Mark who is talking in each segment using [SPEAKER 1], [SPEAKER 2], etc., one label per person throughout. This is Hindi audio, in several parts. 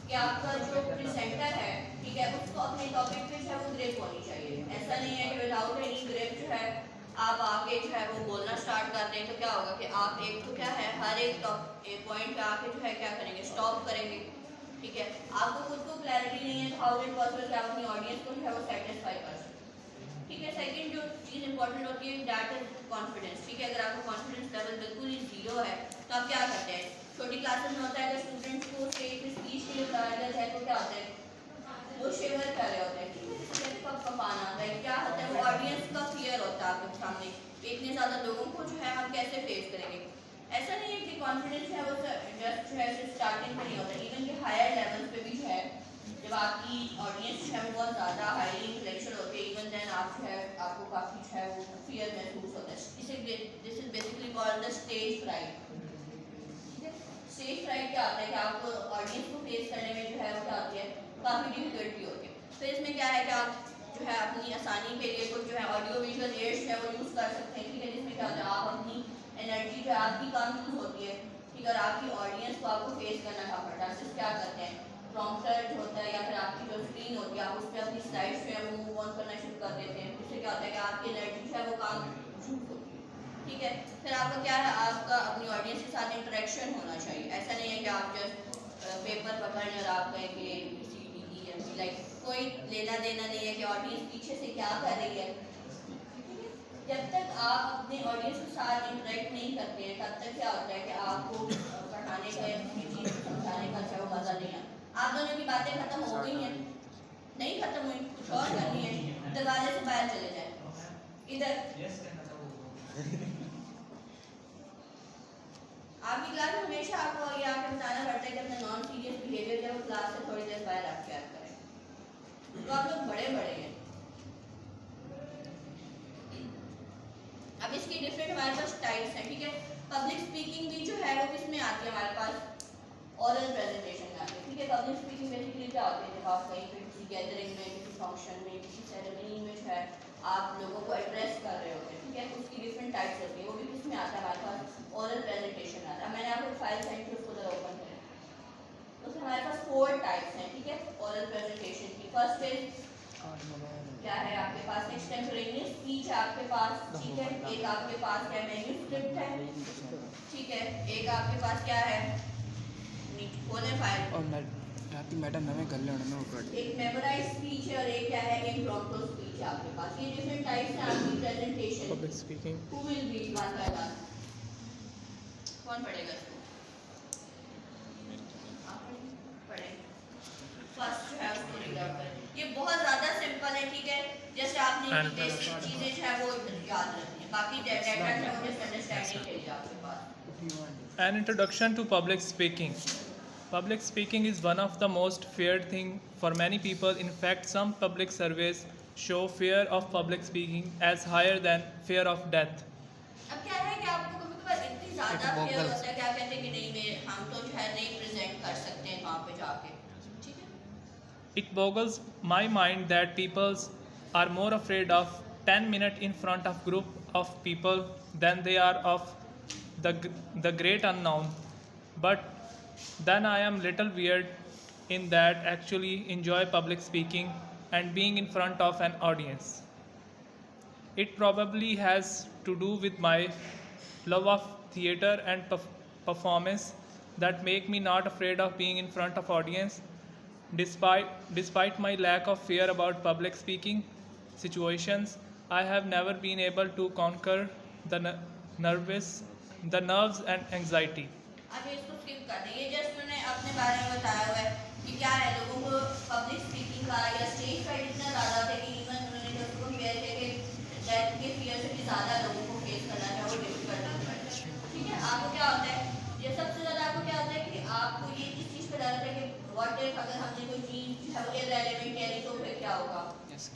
[SPEAKER 1] कि आपका जो प्रेजेंटर है, ठीक है, उसको अपने टॉपिक पे जो है वो ग्रिप होनी चाहिए। ऐसा नहीं है कि विदाउट एनी ग्रिप जो है आप आके जो है वो बोलना स्टार्ट कर दें, तो क्या होगा कि आप एक तो क्या है हर एक पॉइंट पे आके जो है क्या करेंगे, स्टॉप करेंगे। ठीक है, आपको खुद को क्लैरिटी नहीं है तो हाउ इट पॉसिबल कि आप अपनी ऑडियंस को जो है वो सेटिस्फाई कर सकते। ठीक है, सेकंड जो चीज़ इंपॉर्टेंट होती है दैट इज कॉन्फिडेंस। ठीक है, अगर आपका कॉन्फिडेंस लेवल बिल्कुल ही जीरो है तो आप क्या करते हैं, छोटी क्लासेस में होता है अगर स्टूडेंट्स को स्टेज पे स्पीच के लिए बुलाया जाता है तो क्या होता है, वो शिवर कर रहे होते हैं। ठीक है, जैसे कब कपाना होता है, क्या होता है, वो ऑडियंस का फियर होता है आपके सामने, इतने ज़्यादा लोगों को जो है हम कैसे फेस करेंगे। ऐसा नहीं है कि कॉन्फिडेंस है वो जस्ट जो है स्टार्टिंग पे नहीं होता, इवन कि हायर लेवल्स पे भी जो है जब आपकी ऑडियंस जो है वो बहुत ज़्यादा हाईली इंटेलेक्चुअल होती है, इवन देन आप जो है आपको काफ़ी जो है वो फियर महसूस होता है। इसे this is basically called the stage fright. ठीक है, स्टेज फ्राइट क्या होता है कि आपको ऑडियंस को फेस करने में जो है वो क्या होती है, काफ़ी डिफिकल्टी होती है। तो इसमें क्या है कि आप जो है अपनी आसानी के लिए कुछ जो है ऑडियो विजुअल एड्स है वो यूज़ कर सकते हैं। ठीक है, जिसमें क्या होता है आप अपनी एनर्जी जो है आपकी कम यूज़ होती है। ठीक है, और आपकी ऑडियंस को आपको फेस करना का पड़ता है। क्या करते हैं, प्रॉम्प्टर जो होता है या फिर आपकी जो स्क्रीन होती है आप उस पर अपनी स्लाइड्स जो है वो मूव ऑन करना शुरू कर देते हैं। इससे क्या होता है कि आपकी एनर्जी जो है वो काम शुरू होती है। ठीक है, फिर आपका क्या है, आपका अपनी ऑडियंस के साथ इंटरेक्शन होना चाहिए। ऐसा नहीं है कि आप जस्ट पेपर पकड़ें और आप कहें कि ABCDEF, लाइक कोई लेना देना नहीं है कि ऑडियंस पीछे से क्या कर रही है। ठीक है, जब तक आप अपने ऑडियंस के साथ इंटरेक्ट नहीं करते हैं तब तक क्या होता है कि आपको पढ़ाने का या किसी चीज़ को समझाने का जो मज़ा नहीं आता। आप दोनों की बातें खत्म हो गई हैं, नहीं खत्म हुई, कुछ और करनी है, दरवाजे से बाहर चले जाए। इधर आपकी क्लास में हमेशा आपको ये आके बताना पड़ता है कि अपना नॉन सीरियस बिहेवियर जब क्लास से थोड़ी देर बाहर आप क्या करें। तो आप लोग बड़े बड़े हैं। अब इसकी डिफरेंट हमारे पास टाइप्स हैं। ठीक है, पब्लिक स्पीकिंग भी जो है वो किस में आती है, हमारे पास ओरल प्रेजेंटेशन में आती है। ठीक है, पब्लिक स्पीकिंग बेसिकली क्या होती है, जब आप कहीं पे किसी गैदरिंग में, किसी फंक्शन में, किसी सेरेमनी में जो है आप लोगों को एड्रेस कर रहे होते हैं। ठीक है, तो उसकी डिफरेंट टाइप्स होती है, वो भी किस में आता है, हमारे पास ओरल प्रेजेंटेशन आता है। मैंने आपको फाइल सेंड की, उसको जरा ओपन करें। तो उसमें हमारे पास 4 टाइप्स हैं। ठीक है, ओरल प्रेजेंटेशन की फर्स्ट इज क्या है, आपके पास एक्सटेम्पोरेनियस स्पीच है आपके पास। ठीक है, एक आपके पास क्या मैन्युस्क्रिप्ट है। ठीक है, एक आपके पास क्या है, खोलें फाइल,
[SPEAKER 2] और मैडम नवे कर ले उन्होंने ऊपर
[SPEAKER 1] एक मेमोराइज स्पीच है और एक क्या है इम्प्रॉम्प्टू स्पीच है आपके पास। ये डिफरेंट टाइप्स हैं आपकी presentation.
[SPEAKER 2] Public speaking.
[SPEAKER 1] Who will read one by one, कौन पढ़ेगा इसको, आप पढ़ें। फर्स्ट जो है उसको रीड आउट करें। ये बहुत ज़्यादा सिंपल है। ठीक है, जैसे आपने बेसिक चीज़ें जो है वो याद रखनी है, बाकी डाटा जो है वो जस्ट अंडरस्टैंडिंग के लिए आपके पास।
[SPEAKER 3] An introduction to public speaking. Public speaking is one of the most feared thing for many people. In fact, some public surveys show fear of public speaking as higher than fear of death.
[SPEAKER 1] अब क्या है कि आपको कभी-कभार इतनी ज़्यादा फियर होता है कि आप कहते हैं कि नहीं मैं हम तो जो है नहीं प्रेजेंट कर सकते हैं वहाँ पे जाके। ठीक है,
[SPEAKER 3] It boggles my mind that people are more afraid of 10 minutes in front of group of people than they are of the great unknown. But then I am little weird in that actually enjoy public speaking and being in front of an audience. It probably has to do with my love of theater and performance that make me not afraid of being in front of audience. Despite my lack of fear about public speaking situations, I have never been able to conquer the nerves and anxiety.
[SPEAKER 1] अब इसको स्किप कर दें। ये जस्ट मैंने अपने बारे में बताया हुआ है कि क्या है, लोगों को पब्लिक स्पीकिंग का या स्टेज फाइट इतना ज़्यादा था कि इवन उन्होंने जब उसको फेयर किया कि डेथ के फियर से भी ज़्यादा लोगों को फेस करना है वो डिफिकल्ट होता है। ठीक है, आपको क्या होता है, ये सबसे ज़्यादा आपको क्या होता है कि आपको ये इस चीज़ पर डर होता है कि व्हाट इफ अगर हमने कोई चीज़ है वो इररिलेवेंट कह रही तो फिर क्या होगा।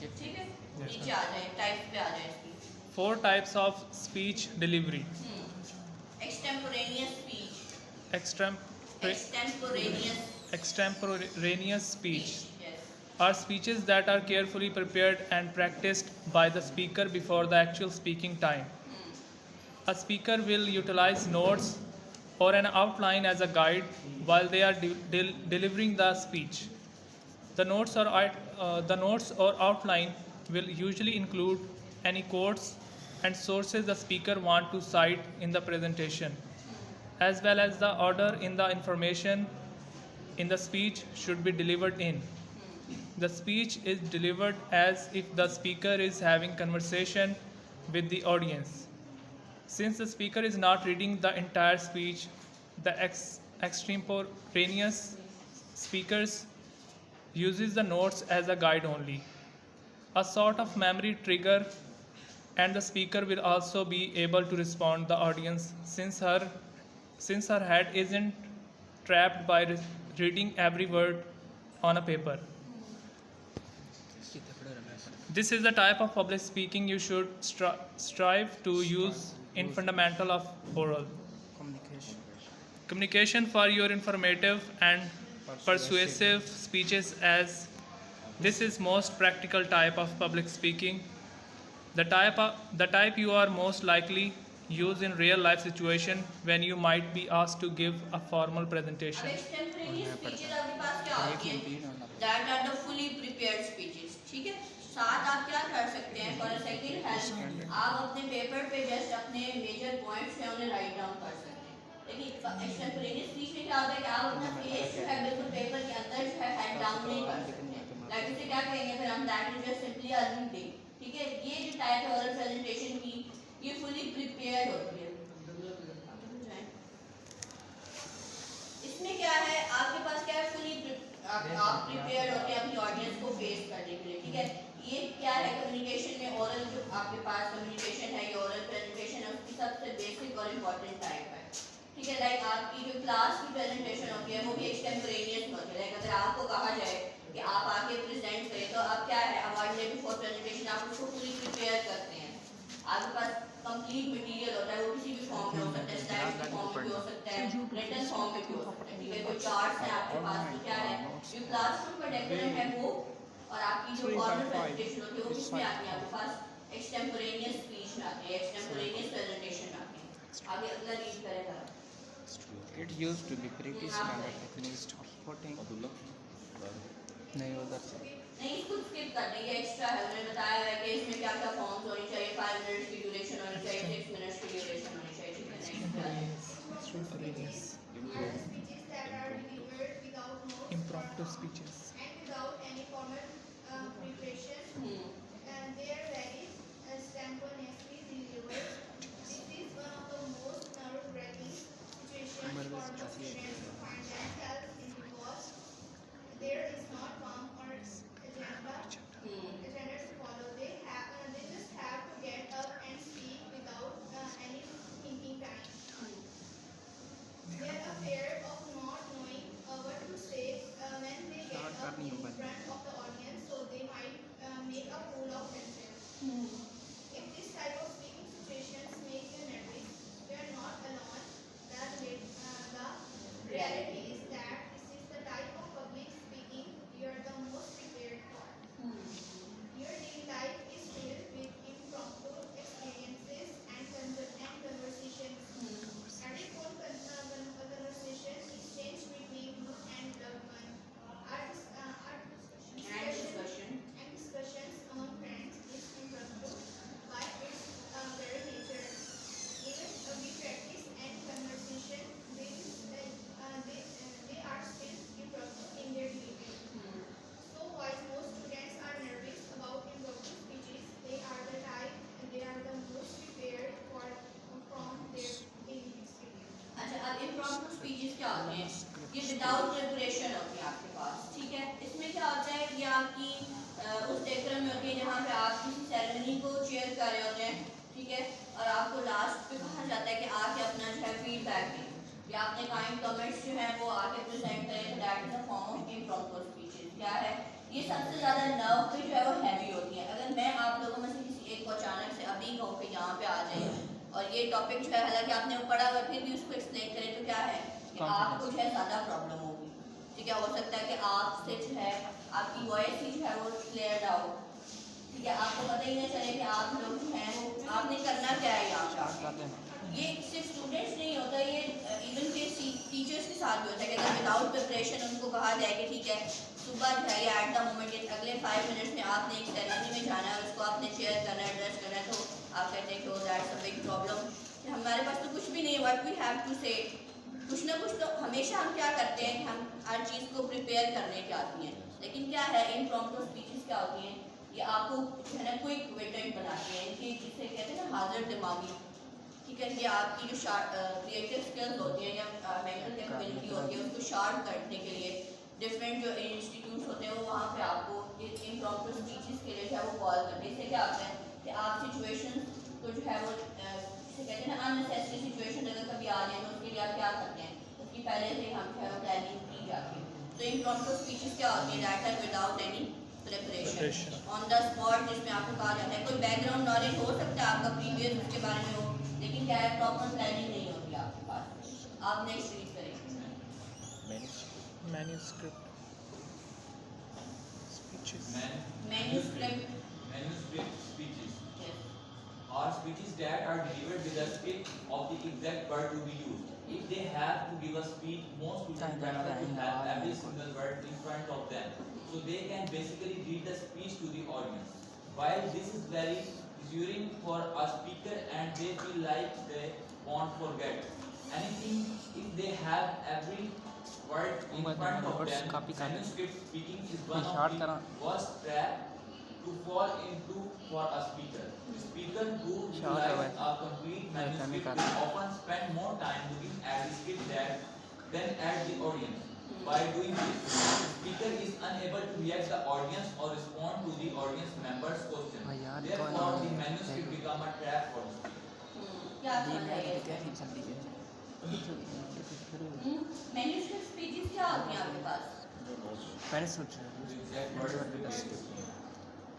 [SPEAKER 1] ठीक है, नीचे आ जाए, टाइप्स पे आ जाए इसकी।
[SPEAKER 3] 4 types of speech delivery.
[SPEAKER 1] Extemporaneous speech,
[SPEAKER 3] Extrem-
[SPEAKER 1] extemporaneous
[SPEAKER 3] extemporaneous speech
[SPEAKER 1] yes.
[SPEAKER 3] are speeches that are carefully prepared and practiced by the speaker before the actual speaking time. A speaker will utilize notes or an outline as a guide while they are delivering the speech. The notes or outline will usually include any quotes and sources the speaker want to cite in the presentation, as well as the order in the information in the speech should be delivered in. The speech is delivered as if the speaker is having conversation with the audience. Since the speaker is not reading the entire speech, the extemporaneous speakers uses the notes as a guide only, a sort of memory trigger, and the speaker will also be able to respond the audience since her head isn't trapped by reading every word on a paper. This is the type of public speaking you should strive to use in fundamental of oral
[SPEAKER 2] Communication.
[SPEAKER 3] communication for your informative and persuasive speeches, as this is most practical type of public speaking, the type you are most likely use in real life situation when you might be asked to give a formal
[SPEAKER 1] अब
[SPEAKER 3] presentation.
[SPEAKER 1] extemporaneous speeches आपके पास क्या होती हैं? That are the fully prepared speeches. ठीक है? साथ आप क्या कर सकते हैं? For a second help, आप अपने पेपर पे जस्ट अपने मेजर पॉइंट्स हैं उन्हें राइट डाउन कर सकते हैं. लेकिन extemporaneous speech में क्या होता है कि आप अपना फेस जो है बिल्कुल पेपर के अंदर जो है हेड डाउन नहीं कर सकते. लाइक इसे क्या कहेंगे फिर हम? That is just simply a reading. ठीक है? ये जो टाइप है ओरल प्रेजेंटेशन की, ये फुली प्रिपेयर्ड होती है. इसमें क्या है, आपके पास क्या है, फुली आप प्रिपेयर्ड होते हैं अपनी ऑडियंस को फेस करने के लिए. ठीक है? ये क्या है कम्युनिकेशन में, ओरल जो आपके पास कम्युनिकेशन है, ये ओरल प्रेजेंटेशन है, उसकी सबसे बेसिक और इम्पोर्टेंट टाइप है. ठीक है? लाइक आपकी जो क्लास की प्रेजेंटेशन होती है वो भी एक्सटेम्पोरेनियस होती है. लाइक अगर आपको कहा जाए कि आप आके प्रेजेंट करें, तो आप क्या है, अवार्ड डे बिफोर प्रेजेंटेशन आप उसको पूरी प्रिपेयर करते हैं. आपके पास कंप्लीट मटेरियल होता है, वो किसी भी फॉर्म में हो सकता है, स्लाइड्स के फॉर्म में भी हो सकता है, रिटन फॉर्म में भी हो सकता है. ठीक है? जो चार्ट्स हैं आपके पास, तो क्या है, जो क्लासरूम का डेकोरेट है वो, और आपकी जो फॉर्मल प्रेजेंटेशन होती है वो किसमें आती है? आपके पास एक्सटेम्पोरेनियस स्पीच में आती है, एक्सटेम्पोरेनियस प्रेजेंटेशन में आती है. आगे अगला रीड करेगा.
[SPEAKER 2] It used to be pretty standard techniques of putting. नहीं उधर से.
[SPEAKER 1] नहीं, इसको स्किप कर देंगे, एक्स्ट्रा है. उन्होंने बताया है कि इसमें क्या क्या फॉर्म्स होनी चाहिए, 5 मिनट्स की ड्यूरेशन होनी चाहिए, 6 मिनट्स की ड्यूरेशन होनी चाहिए. ठीक है?
[SPEAKER 2] Extemporaneous.
[SPEAKER 4] are speeches that are delivered without notes
[SPEAKER 2] Impromptu speeches.
[SPEAKER 4] and without any formal preparation, and they are very spontaneously delivered. This is one of the most nerve-wracking situations for most students to find themselves in, because there is not one or agenda to follow. They just have to get up and speak without any thinking time. They are afraid of not knowing what to say when they get up in front of the audience, so they might make a fool of themselves. If this type of speaking situations make you nervous, you are not alone. The reality is that this is the type of public speaking you are the most prepared for. Your daily life is filled with impromptu experiences and conversations. Every phone conversation exchanged between you and loved one. Our discussions among friends is impromptu by its very nature. Even we practice and conversation, they are still impromptu in their delivery. So while most students are nervous about impromptu speeches, they are the most prepared from their daily experience.
[SPEAKER 1] अच्छा, अब इम्प्रॉम्प्टू स्पीचेस क्या होते हैं? ये विदाउट प्रिपरेशन होती है आपके पास. ठीक है? इसमें क्या होता है, ये आपकी उस डेकोरम में होती है जहाँ पे आप किसी सेरेमनी को चेयर कर रहे होते हैं. ठीक है? और आपको लास्ट पे कहा जाता है कि आके अपना जो है फीडबैक दें या अपने काइंड कमेंट्स जो हैं वो आके प्रेजेंट करें. तो that is a form of impromptu speeches. क्या है? ये सबसे ज़्यादा नर्व पे जो है वो हैवी होती है. अगर मैं आप लोगों में से किसी एक को अचानक से अभी कहूँ कि यहाँ पे आ जाइए और ये टॉपिक जो है हालांकि आपने वो पढ़ा हुआ फिर भी उसको एक्सप्लेन करें, तो क्या है कि आपको जो है ज़्यादा प्रॉब्लम होगी. ठीक है? हो सकता है कि आपसे जो है आपकी वॉइस ही जो है वो क्लियर ना हो. ठीक है? आपको पता ही नहीं चले कि आप लोग जो हैं वो आपने करना क्या है यहाँ पे. ये सिर्फ स्टूडेंट्स नहीं होता, ये इवन के विदाउट प्रिपरेशन उनको कहा जाए कि ठीक है सुबह जो है या एट द मोमेंट अगले 5 मिनट्स में आपने एक सेरेमनी में जाना है, उसको आपने चेयर करना है, एड्रेस करना है, तो आप कहते हैं कि दैट्स अ बिग प्रॉब्लम, हमारे पास तो कुछ भी नहीं है, व्हाट वी हैव टू से। कुछ ना कुछ तो हमेशा हम क्या करते हैं कि हम हर चीज़ को प्रिपेयर करने की आती हैं, लेकिन क्या है इम्प्रॉम्प्टू स्पीचेस क्या होती हैं, ये आपको जो है ना क्विक विटेड बनाती हैं, इनकी जिसे कहते हैं ना हाजिर दिमागी, ठीक है, ये आपकी जो क्रिएटिव स्किल्स होती हैं या मेंटल कैपेबिलिटी होती है उसको शार्प करने के लिए डिफरेंट जो इंस्टीट्यूट्स होते हैं वो वहाँ पे आपको इम्प्रॉम्प्टू स्पीचेस के लिए जो है वो कॉल करते हैं। इससे क्या होता है कि आप सिचुएशन को जो है वो जिसे कहते हैं ना अननेसेसरी सिचुएशन अगर कभी आ जाए तो उसके लिए आप क्या करते हैं, उसकी पहले से हम जो है प्लानिंग की जाती है। तो इम्प्रॉम्प्टू स्पीचेस क्या होती है, that are without any preparation on the spot, जिसमें आपको कहा जाता है कोई बैकग्राउंड नॉलेज हो सकता है आपका प्रीवियस उसके बारे में हो, लेकिन क्या है प्रॉपर प्लानिंग नहीं होती आपके पास। आप नेक्स्ट रीड करें।
[SPEAKER 3] Manuscript speeches
[SPEAKER 1] manuscript
[SPEAKER 5] speeches
[SPEAKER 1] yes
[SPEAKER 5] are speeches that are delivered with a script of the exact word to be used. If they have to give a speech, most students prefer to have every single word in front of them, so they can basically read the speech to the audience. While this is very reassuring for a speaker and they feel like they won't forget anything if they have every word in front of them, manuscript speaking is one of the worst trap to fall into for a speaker. The speaker who utilizes a complete manuscript will often spend more time looking at the script than at the audience. By doing this, the speaker is unable to react the audience or respond to the audience members' questions. Therefore, the manuscript become a trap for the speaker.
[SPEAKER 1] क्या समझ आएगा इसमें? मैन्युस्क्रिप्ट स्पीचेस क्या होती हैं आपके पास?
[SPEAKER 2] मैंने सोचा
[SPEAKER 5] The exact words to be used.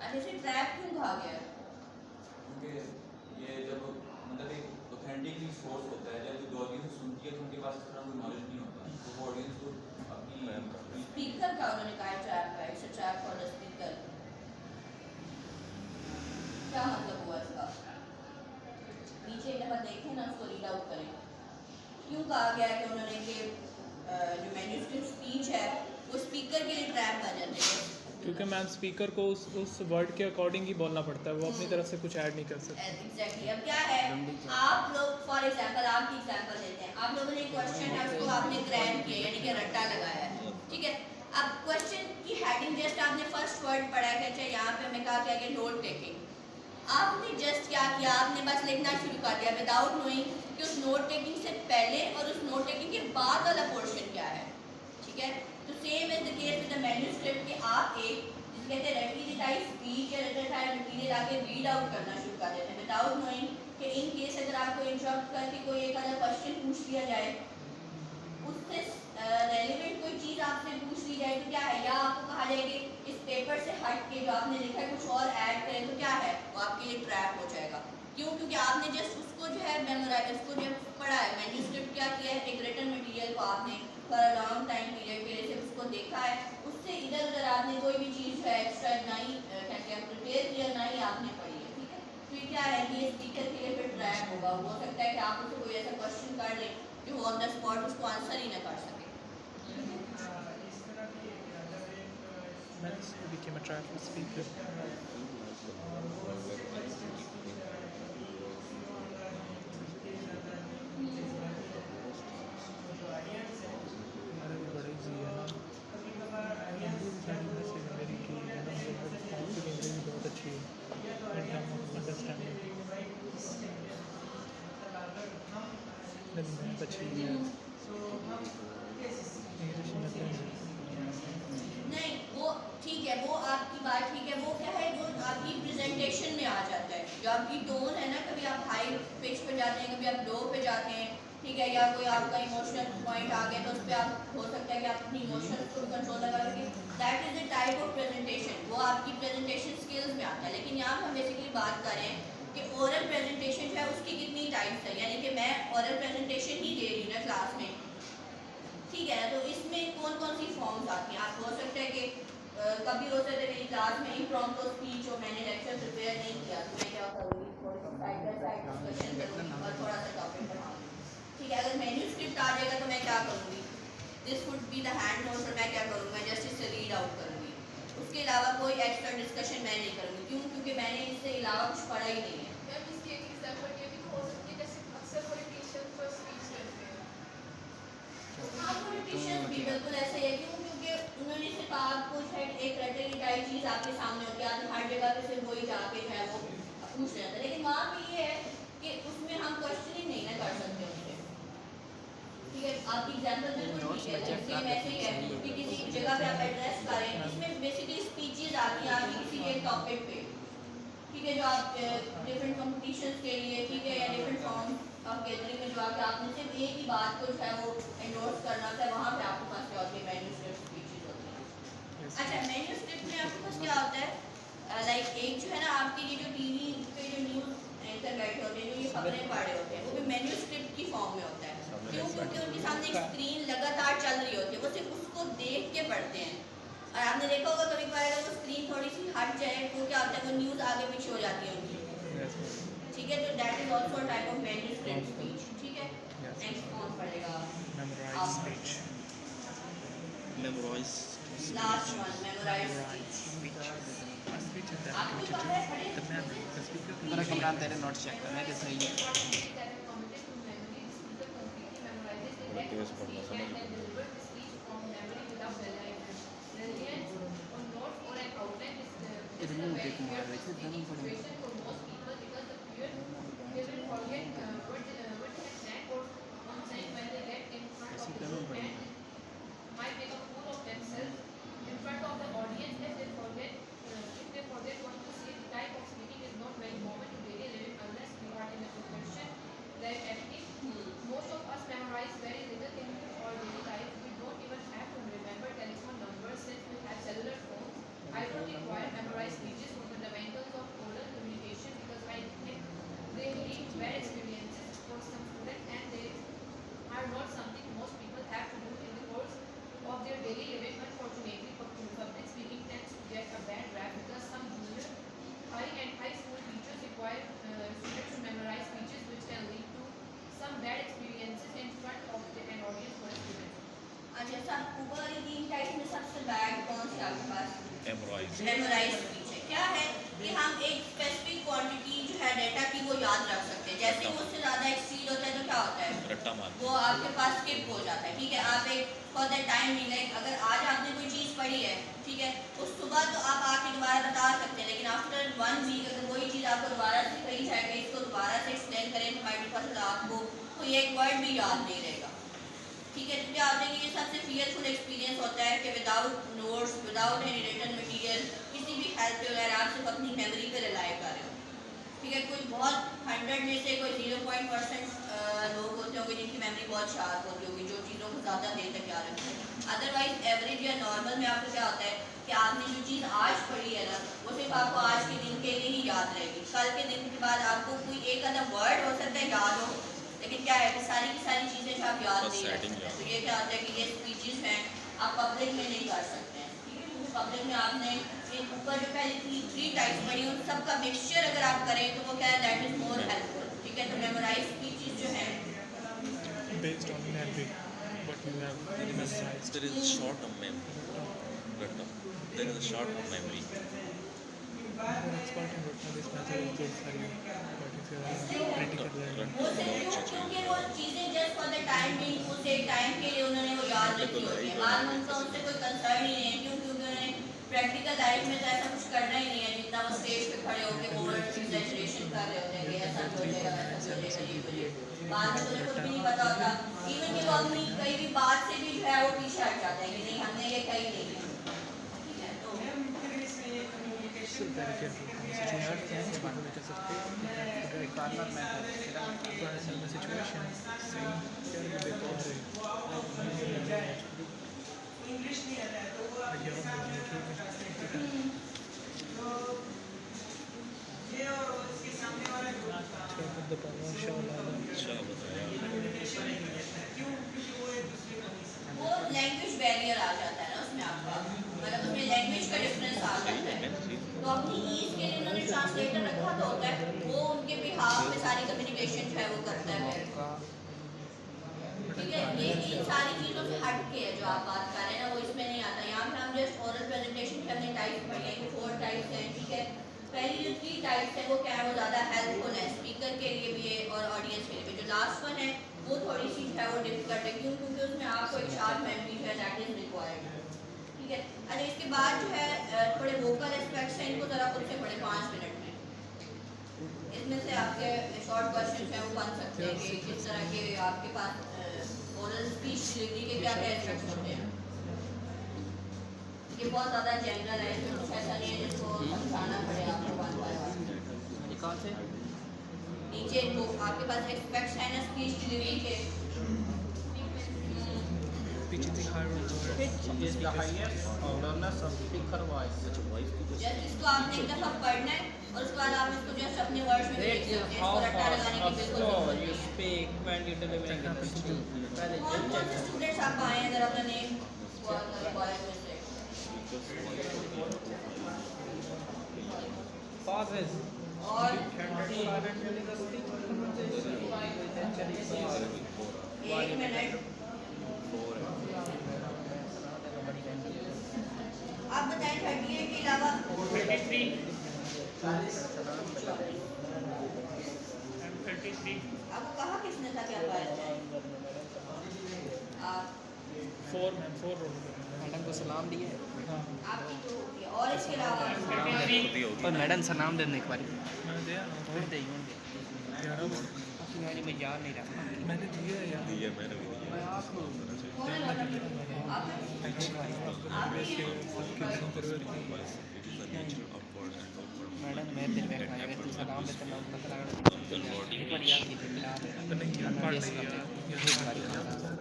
[SPEAKER 1] अच्छा इसे ट्रैप क्यों कहा गया?
[SPEAKER 5] क्योंकि ये जब मतलब एक ऑथेंटिकली सोर्स होता है, जब जो ऑडियंस सुनती है तो उनके पास इस तरह कोई नॉलेज नहीं होता, तो वो ऑडियंस को अपनी
[SPEAKER 1] स्पीकर का उन्होंने कहा ट्रैप है, it's a trap for the speaker. क्या मतलब हुआ इसका? नीचे एक दफा देखें ना, उसको रीड आउट करें। क्यों कहा गया है कि उन्होंने कि जो मैन्युस्क्रिप्ट स्पीच है वो स्पीकर के लिए ट्रैप बन जाते हैं?
[SPEAKER 3] क्योंकि मैम स्पीकर को उस वर्ड के अकॉर्डिंग ही बोलना पड़ता है, वो अपनी तरफ से कुछ ऐड नहीं कर सकते।
[SPEAKER 1] एग्जैक्टली। अब क्या है, आप लोग फॉर एग्जांपल आपकी एग्जांपल लेते हैं, आप लोगों ने एक क्वेश्चन है उसको आपने क्रैम किया यानी कि रट्टा लगाया है, ठीक है। अब क्वेश्चन की हेडिंग जस्ट आपने फर्स्ट वर्ड पढ़ा है कि अच्छा यहाँ पे हमें कहा गया कि नोट टेकिंग, आपने जस्ट क्या किया, आपने बस लिखना शुरू कर दिया विदाउट नोइंग कि उस नोट टेकिंग से पहले और उस नोट टेकिंग के बाद वाला पोर्शन क्या है, ठीक है। तो same is the case with the manuscript कि आप एक जिसे कहते हैं रेटिटाइज स्पीच या रेटिटाइज मटेरियल आके रीड आउट करना शुरू कर देते हैं विदाउट नोइंग कि इन केस अगर आपको इंटरप्ट करके कोई एक अदर क्वेश्चन पूछ लिया जाए, उससे रेलिवेंट कोई चीज़ आपसे पूछ ली जाए तो क्या है, या आपको कहा जाए कि इस पेपर से हट के जो आपने लिखा है कुछ और ऐड करें तो क्या है, वो आपके लिए ट्रैप हो जाएगा। क्यों? क्योंकि आपने जस्ट उसको जो है मेमोराइज, उसको जो पढ़ा है, मैन्युस्क्रिप्ट क्या किया है, एक रिटन मटेरियल को आपने for a long time period के लिए सिर्फ उसको देखा है, उससे इधर उधर आपने कोई भी चीज़ है एक्स्ट्रा नहीं क्या क्या प्रिपेयर किया, ना ही आपने पढ़ी है, ठीक है। तो ये क्या है कि ये स्पीकर के लिए फिर ट्रैप होगा। हो सकता है कि आप उससे कोई ऐसा क्वेश्चन कर लें जो ऑन द स्पॉट उसको आंसर ही ना कर सके।
[SPEAKER 3] became a trap for speaker.
[SPEAKER 1] नहीं वो ठीक है, वो आपकी बात ठीक है, वो क्या है, वो आपकी प्रेजेंटेशन में आ जाता है, जो आपकी टोन है ना, कभी आप हाई पिच पे जाते हैं, कभी आप लो पे जाते हैं, ठीक है, या कोई आपका इमोशनल पॉइंट आ गया तो उस पर आप हो सकता है कि आप अपनी इमोशंस को कंट्रोल लगा सकें, that is the type of presentation, वो आपकी प्रेजेंटेशन स्किल्स में आता है। लेकिन यहाँ हम बेसिकली बात कर रहे हैं कि ओरल प्रेजेंटेशन जो है उसकी कितनी टाइप्स है, यानी कि मैं ओरल प्रेजेंटेशन ही दे रही हूँ ना क्लास में, ठीक है, तो इसमें कौन कौन सी फॉर्म्स आती हैं। आप हो सकता है कि कभी हो सकता है मेरी क्लास में इम्प्रॉम्प्टू स्पीच हो, मैंने लेक्चर प्रिपेयर नहीं किया तो मैं क्या करूँगी, थोड़ी सी साइड बाय साइड डिस्कशन करूँगी और थोड़ा सा टॉपिक पढ़ाऊँगी, ठीक है। अगर मैन्युस्क्रिप्ट आ जाएगा तो मैं क्या करूँगी, this would be the hand note, और मैं क्या करूँगा, मैं जस्ट इसे रीड आउट करूँगी। उसके अलावा कोई एक्स्ट्रा डिस्कशन मैं नहीं करूँगी। क्यों? क्योंकि मैंने इससे अलावा कुछ पढ़ा ही नहीं है।
[SPEAKER 4] मैम इसकी एक एग्जांपल ये भी तो हो सकती है जैसे अक्सर पॉलिटिशियंस पर स्पीच करते हैं।
[SPEAKER 1] हाँ, पॉलिटिशियंस भी बिल्कुल ऐसे ही है। क्यों? क्योंकि उन्होंने सिर्फ आपको शायद एक रटनी टाइप चीज़ आपके सामने होती है, हर जगह पे सिर्फ वही जाके जो है वो पूछ रहे थे। लेकिन वहाँ पे ये है कि उसमें हम क्वेश्चनिंग नहीं ना कर सकते उनसे। ठीक है, आपकी एग्जांपल बिल्कुल ठीक है, सेम ऐसे ही है कि किसी जगह पे आप एड्रेस करें, इसमें बेसिकली स्पीचेस आती हैं आपकी किसी एक टॉपिक पे, ठीक है, जो आप डिफरेंट कॉम्पिटिशन्स के लिए, ठीक है, या डिफरेंट फॉर्म ऑफ गैदरिंग में जो आके आपने सिर्फ एक ही बात को जो है वो एंडोर्स करना था, वहाँ पे आपके पास क्या होती है, मैन्युस्क्रिप्ट स्पीचेस होती हैं। अच्छा, मैन्युस्क्रिप्ट में आपके पास क्या होता है, लाइक एक जो है ना आपके ये जो टीवी पे जो न्यूज़ एंकर बैठे होते हैं, जो ये खबरें पढ़ रहे होते हैं, वो भी मैन्युस्क्रिप्ट की फॉर्म में होता है। क्यों? क्योंकि उनके सामने एक स्क्रीन लगातार चल रही होती है, वो सिर्फ उसको देख के पढ़ते हैं। और आपने देखा होगा कभी कभार अगर वो स्क्रीन थोड़ी सी हट जाए तो क्या होता है, वो न्यूज़ आगे पीछे हो जाती है उनकी। ठीक है, तो that is also a type of manuscript speech. ठीक है, नेक्स्ट कौन पढ़ेगा?
[SPEAKER 2] Memorize speech.
[SPEAKER 6] Memorize.
[SPEAKER 1] Last one, memorize speech. आपने पढ़ा है, पढ़े?
[SPEAKER 2] मेरा कमरान तेरे नोट्स चेक करना है कि सही है।
[SPEAKER 6] Continuous पढ़ना समझ लो।
[SPEAKER 2] इधर मुंह देख मार रहे थे, दोनों पढ़े। ऐसी दोनों पढ़े।
[SPEAKER 4] might make a fool of themselves in front of the audience if they forget what to say. The type of speaking is not very common to daily living unless we are in a profession like acting. Most of us memorize very little in our daily life. We don't even have to remember telephone numbers since we have cellular phones. I don't require memorized speeches for fundamentals of oral communication because I think they lead to bad experiences for some students and they are not something most people have to do in the course of their daily living. Unfortunately, public speaking tends to get a bad rap because some junior, high and high school teachers require students to memorize speeches which can lead to some bad experiences in front of an audience for a student.
[SPEAKER 1] अच्छा, सब ऊपर वाली तीन टाइप में सबसे बैड कौन सी आपके पास?
[SPEAKER 6] Memorize.
[SPEAKER 1] मेमोराइज स्पीच है। क्या है कि हम एक स्पेसिफिक क्वांटिटी जो है डेटा की वो याद रख सकते हैं। जैसे ही उससे ज़्यादा एक्सीड होता है तो क्या होता है,
[SPEAKER 6] रट्टा मार।
[SPEAKER 1] वो आपके पास स्किप हो जाता है। ठीक है, आप एक फॉर दैट टाइम नहीं, लाइक अगर आज आपने कोई चीज़ पढ़ी है, ठीक है, उस सुबह तो आप आके दोबारा बता सकते हैं, लेकिन आफ्टर 1 वीक अगर वही चीज़ आपको दोबारा से कही जाएगी, इसको दोबारा से एक्सप्लेन करें तो हमारे पास आपको कोई एक वर्ड भी याद नहीं रहेगा। ठीक है, तो क्या होता है कि ये सबसे फियरफुल एक्सपीरियंस होता है कि without notes, without any written material, किसी भी हेल्प के बगैर आप सिर्फ अपनी मेमोरी पे रिलाई कर रहे हो। ठीक है, कोई बहुत 100 में से कोई 0% लोग होते होंगे जिनकी मेमोरी बहुत शार्प होती होगी, जो चीज़ों को ज़्यादा देर तक याद रखते हैं। अदरवाइज एवरेज या नॉर्मल में आपको क्या होता है कि आपने जो चीज़ आज पढ़ी है ना, वो सिर्फ आपको आज के दिन के लिए ही याद रहेगी। कल के दिन के बाद आपको कोई एक आधा वर्ड हो सकता है याद हो, लेकिन क्या है कि सारी की सारी चीज़ें जो आप याद नहीं रख सकते। तो ये क्या होता है कि ये स्पीचेस हैं आप पब्लिक में नहीं कर सकते हैं। ठीक है, क्योंकि पब्लिक में आपने एक ऊपर जो पहले 3 टाइप्स पढ़ी उन सब का मिक्सचर अगर आप करें तो वो क्या है, दैट इज मोर हेल्पफुल। ठीक है, तो मेमोराइज स्पीचेस जो है
[SPEAKER 3] Based on memory, what you have memorized.
[SPEAKER 6] There is a short term memory. Rट्टा. There is a short term memory.
[SPEAKER 3] If you are expert in Rutna, this method is good for you. But if you are critical learner,
[SPEAKER 1] वो सिर्फ क्योंकि वो चीज़ें just for the time being उस एक टाइम के लिए उन्होंने वो याद रखी होती है। बाद में उनका उससे कोई कंसर्न ही नहीं है, क्योंकि उन्होंने प्रैक्टिकल लाइफ में तो ऐसा कुछ करना ही नहीं है जितना वो स्टेज पे खड़े होकर ओवर एग्जैजरेशन कर रहे होते हैं कि ऐसा हो जाएगा, ऐसा हो जाएगा, ये हो जाएगा। बाद में उन्हें कुछ भी नहीं पता होता। इवन कि वो अपनी कई भी बात से भी जो है वो पीछे हट जाते हैं कि नहीं हमने ये कही नहीं है। ठीक है, तो
[SPEAKER 3] so very careful. Situation can be because of faith. If partner matter, तो ऐसा में situation same क्या ये बेकार है। इंग्लिश नहीं आता है तो वो ये और इसके सामने वाला अच्छा बताओ माशाल्लाह।
[SPEAKER 6] अच्छा बताया।
[SPEAKER 1] वो लैंग्वेज बैरियर आ जाता है ना उसमें आपका, मतलब उसमें लैंग्वेज का डिफरेंस आ जाता है। तो अपनी ईज के लिए उन्होंने ट्रांसलेटर रखा तो होता है, वो उनके बिहाफ में सारी कम्युनिकेशन जो है वो करता है। ठीक है, ये इन सारी चीज़ों से हट के है जो जो आप बात कर रहे हैं ना वो इसमें नहीं आता। यहाँ पे हम जस्ट ओरल प्रेजेंटेशन के हमने टाइप्स पढ़ी है कि 4 टाइप्स हैं, ठीक है। पहली जो 3 टाइप्स है वो क्या है, वो ज़्यादा हेल्पफुल है स्पीकर के लिए भी है और ऑडियंस के लिए भी। जो लास्ट वन है वो थोड़ी सी है वो डिफिकल्ट है, क्यों? क्योंकि उसमें आपको एक शार्प मेमोरी जो है दैट इज रिक्वायर्ड, ठीक है। अच्छा इसके बाद जो है थोड़े वोकल एस्पेक्ट्स हैं, इनको ज़रा खुद से पढ़े 5 मिनट में। इसमें से आपके शॉर्ट क्वेश्चन हैं वो बन सकते हैं कि किस तरह के आपके पास ओरल स्पीच डिलीवरी के क्या क्या एस्पेक्ट्स होते हैं। ये बहुत ज़्यादा जनरल है, इसमें कुछ ऐसा नहीं है जिसको समझाना पड़े आपको वन बाय वन।
[SPEAKER 2] कहाँ से
[SPEAKER 1] नीचे वो आपके पास एस्पेक्ट्स हैं ना स्पीच डिलीवरी के।
[SPEAKER 3] Pitch is the higher
[SPEAKER 2] Pitch is the highest loudness of speaker voice.
[SPEAKER 1] Just इसको आपने एक दफ़ा पढ़ना है और उसके बाद आप इसको जस्ट अपने वर्ड्स में लिख सकते हैं। इसको रट्टा लगाने की बिल्कुल जरूरत
[SPEAKER 2] you
[SPEAKER 1] नहीं है।
[SPEAKER 2] speak when you delivering a speech.
[SPEAKER 1] कौन कौन से स्टूडेंट्स आप आए हैं अगर अपना नेम कॉलेज में से?
[SPEAKER 2] Pauses.
[SPEAKER 1] और एक मिनट आप बताएं 38 के अलावा
[SPEAKER 3] 33 and 33
[SPEAKER 1] आपको कहा किसने था क्या पाया आप
[SPEAKER 3] 4 में 4 रोल
[SPEAKER 2] मैडम को सलाम दिए
[SPEAKER 1] आपकी तो होगी और इसके अलावा
[SPEAKER 3] 33
[SPEAKER 2] और मैडम सलाम देने एक बारी
[SPEAKER 3] मैंने दिया ना
[SPEAKER 2] और दे होंगे
[SPEAKER 3] 11 बोल
[SPEAKER 2] अपनी गाड़ी में याद नहीं रहा
[SPEAKER 3] मैंने दिया है यार
[SPEAKER 6] ये मैंने भी दिया।
[SPEAKER 2] मैं आपको
[SPEAKER 1] कौन है लौटा आप
[SPEAKER 6] It is the nature of word and of word.
[SPEAKER 2] Madam मैं दिल में खाया तू सलाम देते ना पता लगा एक बार याद कीजिए
[SPEAKER 3] नहीं यार पढ़ नहीं यार